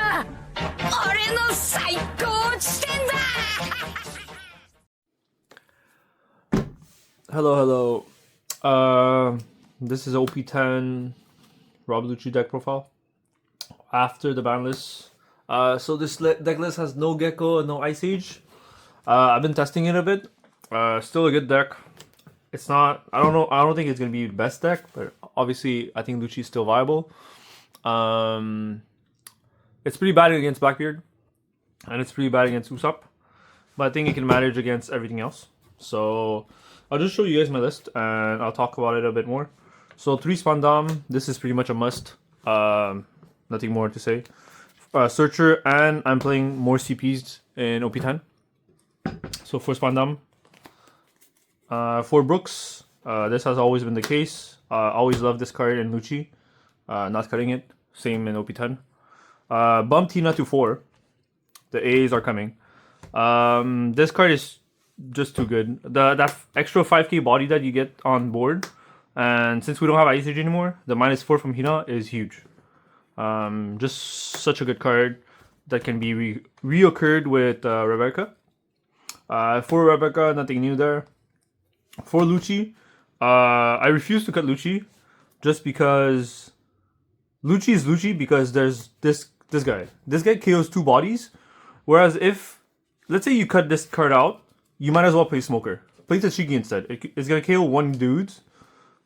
俺の最高地点だ Hello. This is OP10 Rob Lucci deck profile after the ban list. So this deck list has no Gecko and no Ice Age. I've been testing it a bit. Still a good deck. It's not. I don't know. I don't think it's gonna be the best deck, but obviously I think Lucci's still viable. It's pretty bad against Blackbeard, and it's pretty bad against Usopp, but I think it can manage against everything else. So I'll just show you guys my list, and I'll talk about it a bit more. So 3 Spandam, this is pretty much a must. Nothing more to say. Searcher, and I'm playing more CPs in OP10. So 4 Spandam. 4 Brooks, this has always been the case. Always love this card in Lucci. Not cutting it. Same in OP10. Bump Tina to 4. The A's are coming. This card is just too good. That extra 5k body that you get on board, and since we don't have Ice Age anymore, the -4 from Hina is huge. Just such a good card that can be reoccurred with Rebecca. For Rebecca, nothing new there. For Lucci, I refuse to cut Lucci just because Lucci is Lucci because there's this guy. This guy KOs 2 bodies, whereas if, let's say you cut this card out, you might as well play Smoker. Play Tachigi instead. It's gonna KO 1 dude.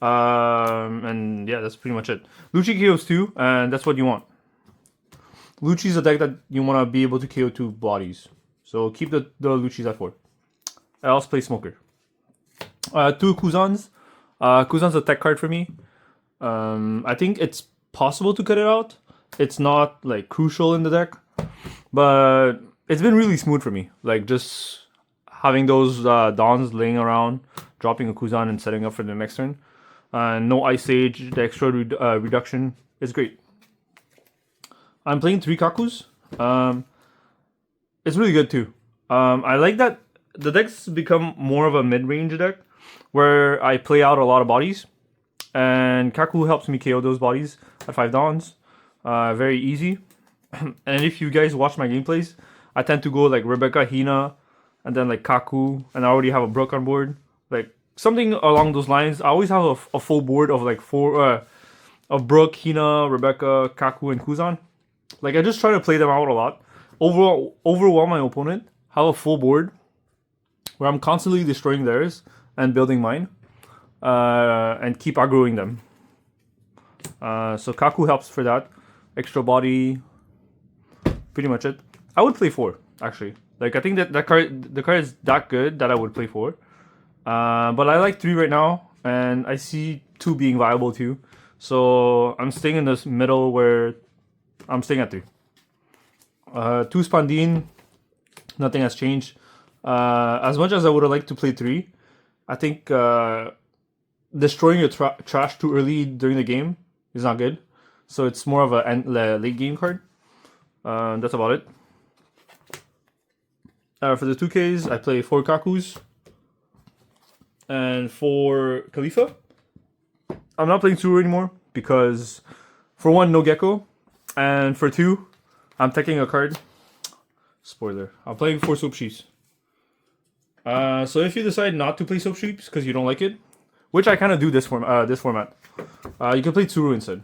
And yeah, that's pretty much it. Lucci KOs 2, and that's what you want. Lucci's a deck that you want to be able to KO 2 bodies. So keep the Lucci's at 4. Else play Smoker. 2 Kuzans. Kuzan's a tech card for me. I think it's possible to cut it out. It's not like crucial in the deck, but it's been really smooth for me. Like just having those Dons laying around, dropping a Kuzan and setting up for the next turn. No Ice Age, the extra reduction is great. I'm playing 3 Kakus. It's really good too. I like that the deck's become more of a mid-range deck where I play out a lot of bodies, and Kaku helps me KO those bodies at 5 Dons. Very easy. And if you guys watch my gameplays, I tend to go like Rebecca, Hina, and then like Kaku, and I already have a Brook on board. Like something along those lines. I always have a full board of like 4 of Brook, Hina, Rebecca, Kaku, and Kuzan. Like I just try to play them out a lot. Overwhelm my opponent. Have a full board where I'm constantly destroying theirs and building mine, and keep aggroing them. So Kaku helps for that. Extra body, pretty much it. I would play 4 actually. Like I think that the card is that good that I would play 4. But I like 3 right now, and I see 2 being viable too. So I'm staying in this middle where I'm staying at 3. 2 Spandine, nothing has changed. As much as I would have liked to play 3, I think destroying your trash too early during the game is not good. So it's more of a late game card. That's about it. For the 2Ks, I play 4 Kakus. And for Khalifa, I'm not playing Tsuru anymore because, for 1, no Gecko. And for 2, I'm taking a card. Spoiler. I'm playing 4 Soap Sheeps. So if you decide not to play Soap Sheeps because you don't like it, which I kind of do this format, you can play Tsuru instead.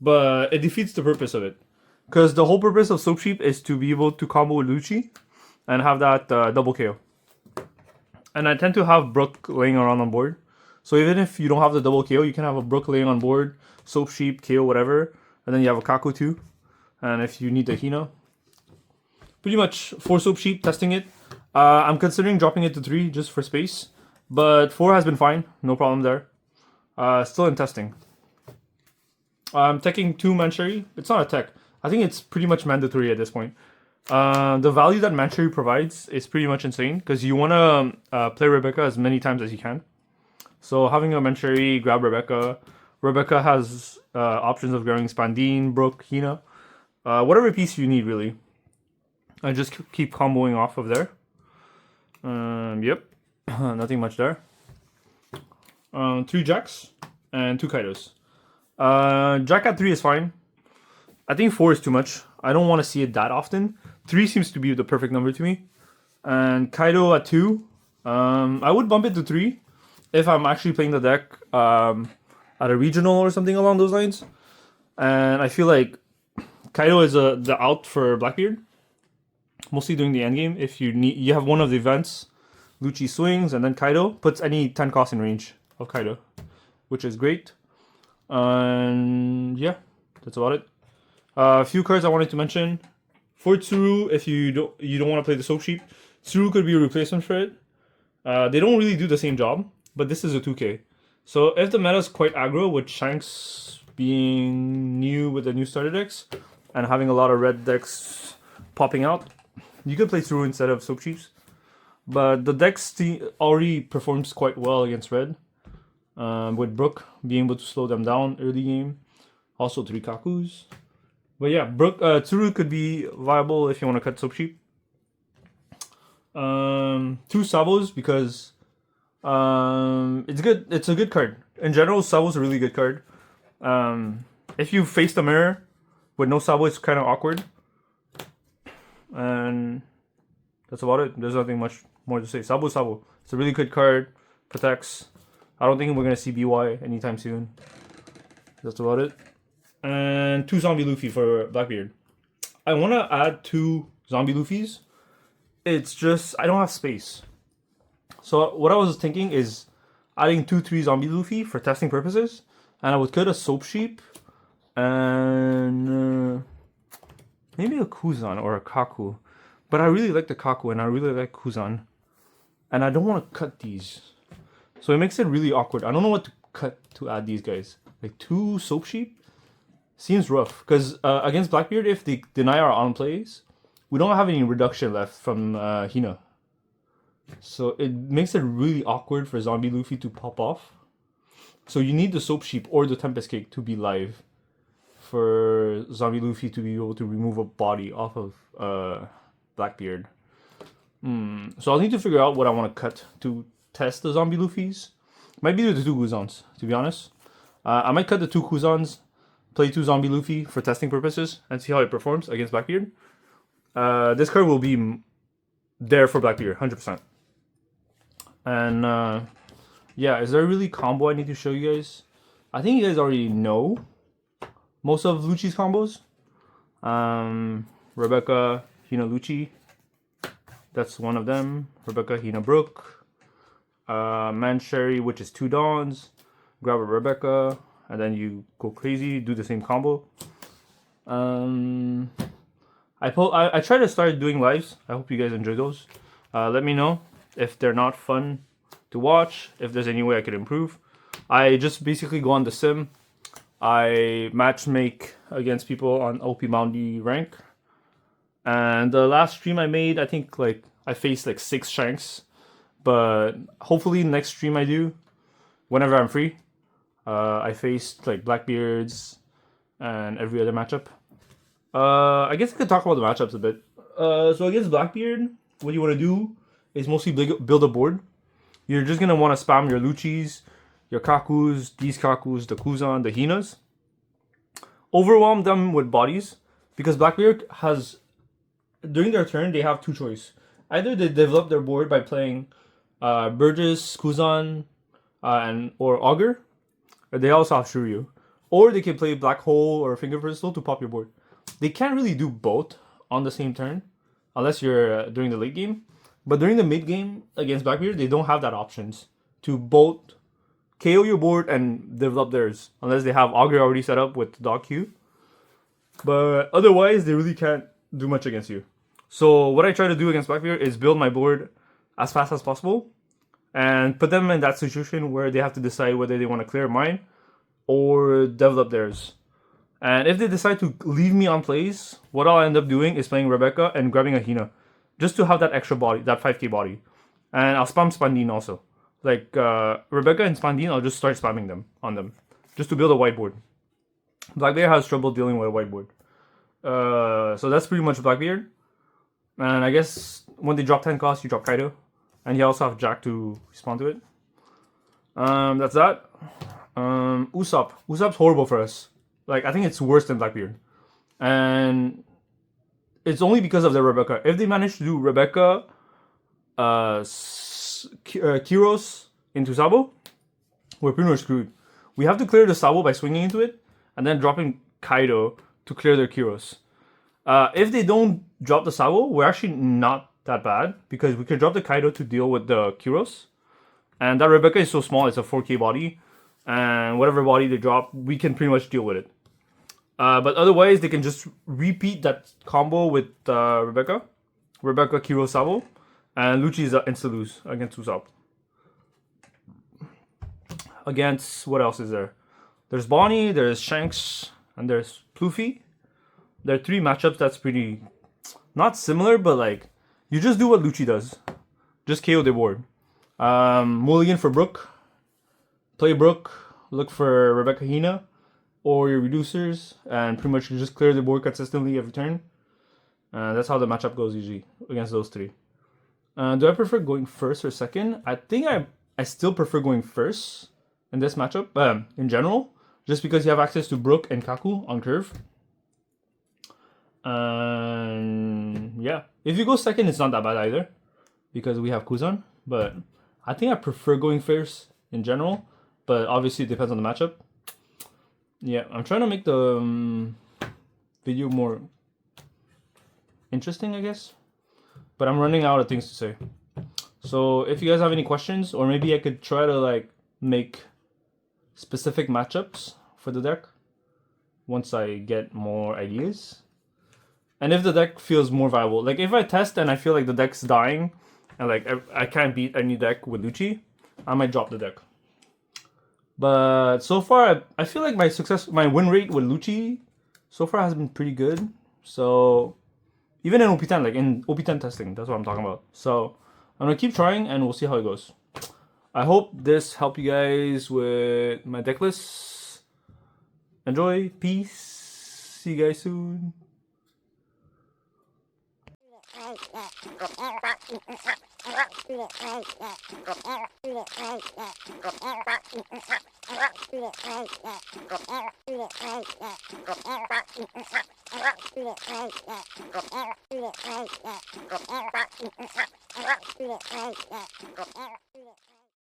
But it defeats the purpose of it. Because the whole purpose of Soap Sheep is to be able to combo with Lucci and have that double KO. And I tend to have Brook laying around on board. So even if you don't have the double KO, you can have a Brook laying on board, Soap Sheep, KO, whatever. And then you have a Kaku too. And if you need the Hina. Pretty much 4 Soap Sheep, testing it. I'm considering dropping it to 3 just for space. But 4 has been fine. No problem there. Still in testing. I'm teching 2 Mancherry. It's not a tech. I think it's pretty much mandatory at this point. The value that Mancherry provides is pretty much insane because you want to play Rebecca as many times as you can. So having a Mancherry, grab Rebecca. Rebecca has options of grabbing Spandine, Brook, Hina. Whatever piece you need, really. I just keep comboing off of there. Yep. Nothing much there. 3 Jacks and 2 Kaidos. Jack at 3 is fine. I think 4 is too much. I don't want to see it that often. 3 seems to be the perfect number to me. And Kaido at 2. I would bump it to 3 if I'm actually playing the deck at a regional or something along those lines. And I feel like Kaido is the out for Blackbeard, mostly during the end game. If you have one of the events, Lucci swings, and then Kaido puts any 10 cost in range of Kaido, which is great. And yeah, that's about it. A few cards I wanted to mention. For Tsuru, if you don't want to play the Soap Sheep, Tsuru could be a replacement for it. They don't really do the same job, but this is a 2K. So if the meta is quite aggro, with Shanks being new with the new starter decks, and having a lot of red decks popping out, you could play Tsuru instead of Soap Sheeps. But the deck already performs quite well against red, with Brook being able to slow them down early game. Also 3 Kakus. But yeah, Tsuru could be viable if you want to cut Soap Sheep. 2 Sabos because it's good. It's a good card. In general, Sabo's a really good card. If you face the mirror with no Sabo, it's kind of awkward. And that's about it. There's nothing much more to say. Sabo. It's a really good card. Protects. I don't think we're going to see BY anytime soon. That's about it. And 2 Zombie Luffy for Blackbeard. I want to add 2 Zombie Luffys. It's just, I don't have space. So what I was thinking is adding 2-3 Zombie Luffy for testing purposes. And I would cut a Soap Sheep. And maybe a Kuzan or a Kaku. But I really like the Kaku and I really like Kuzan. And I don't want to cut these. So it makes it really awkward. I don't know what to cut to add these guys. Like 2 Soap Sheep seems rough. Because against Blackbeard, if they deny our on plays, we don't have any reduction left from Hina. So it makes it really awkward for Zombie Luffy to pop off. So you need the Soap Sheep or the Tempest Cake to be live for Zombie Luffy to be able to remove a body off of Blackbeard. So I'll need to figure out what I want to cut to test the Zombie Luffys. Might be the 2 Kuzans, to be honest. I might cut the 2 Kuzans, play 2 Zombie Luffy for testing purposes, and see how it performs against Blackbeard. This card will be there for Blackbeard, 100%. And yeah, is there a really combo I need to show you guys? I think you guys already know most of Lucci's combos. Rebecca, Hina, Lucci. That's one of them. Rebecca, Hina, Brook. Mancherry, which is 2 Dawns. Grab a Rebecca, and then you go crazy, do the same combo. I try to start doing lives. I hope you guys enjoy those. Let me know if they're not fun to watch, if there's any way I could improve. I just basically go on the sim. I match make against people on OP10 rank. And the last stream I made, I think I faced 6 Shanks. But hopefully next stream I do, whenever I'm free, I faced Blackbeards and every other matchup. I guess I could talk about the matchups a bit. So against Blackbeard, what you want to do is mostly build a board. You're just going to want to spam your Luccis, your Kakus, these Kakus, the Kuzan, the Hinas. Overwhelm them with bodies, because Blackbeard has, during their turn, they have 2 choices. Either they develop their board by playing Burgess, Kuzan, or Augur. Or they also have Shuryu. Or they can play Black Hole or Finger Pistol to pop your board. They can't really do both on the same turn, unless you're during the late game. But during the mid game against Blackbeard, they don't have that options to both KO your board and develop theirs, unless they have Augur already set up with Dog Q. But otherwise, they really can't do much against you. So what I try to do against Blackbeard is build my board as fast as possible and put them in that situation where they have to decide whether they want to clear mine or develop theirs. And if they decide to leave me on plays, what I'll end up doing is playing Rebecca and grabbing a Hina, just to have that extra body, that 5k body. And I'll spam Spandine also. Rebecca and Spandine, I'll just start spamming them on them, just to build a whiteboard. Blackbeard has trouble dealing with a whiteboard. So that's pretty much Blackbeard. And I guess when they drop 10 costs, you drop Kaido. And you also have Jack to respond to it. That's that. Usopp. Usopp's horrible for us. I think it's worse than Blackbeard. And it's only because of the Rebecca. If they manage to do Rebecca, Kiros into Sabo, we're pretty much screwed. We have to clear the Sabo by swinging into it, and then dropping Kaido to clear their Kiros. If they don't drop the Sabo, we're actually not that bad, because we can drop the Kaido to deal with the Kiros. And that Rebecca is so small, it's a 4K body. And whatever body they drop, we can pretty much deal with it. But otherwise, they can just repeat that combo with Rebecca, Kiro, Sabo, and Lucci is insta-lose against Usopp. Against, what else is there? There's Bonnie, there's Shanks, and there's Pluffy. There are 3 matchups that's pretty, not similar, but like, you just do what Lucci does. Just KO the board. Mulligan for Brook. Play Brook, look for Rebecca Hina, or your reducers, and pretty much you just clear the board consistently every turn. That's how the matchup goes usually against those 3. Do I prefer going first or second? I think I still prefer going first in this matchup, in general, just because you have access to Brook and Kaku on curve. Yeah, if you go second, it's not that bad either, because we have Kuzan, but I think I prefer going first in general, but obviously it depends on the matchup. Yeah, I'm trying to make the video more interesting, I guess, but I'm running out of things to say. So if you guys have any questions, or maybe I could try to like make specific matchups for the deck once I get more ideas. And if the deck feels more viable, like if I test and I feel like the deck's dying and like I can't beat any deck with Lucci, I might drop the deck. But so far, I feel like my win rate with Lucci so far has been pretty good. So even in OP10, like in OP10 testing, that's what I'm talking about. So I'm gonna keep trying and we'll see how it goes. I hope this helped you guys with my deck list. Enjoy, peace, see you guys soon.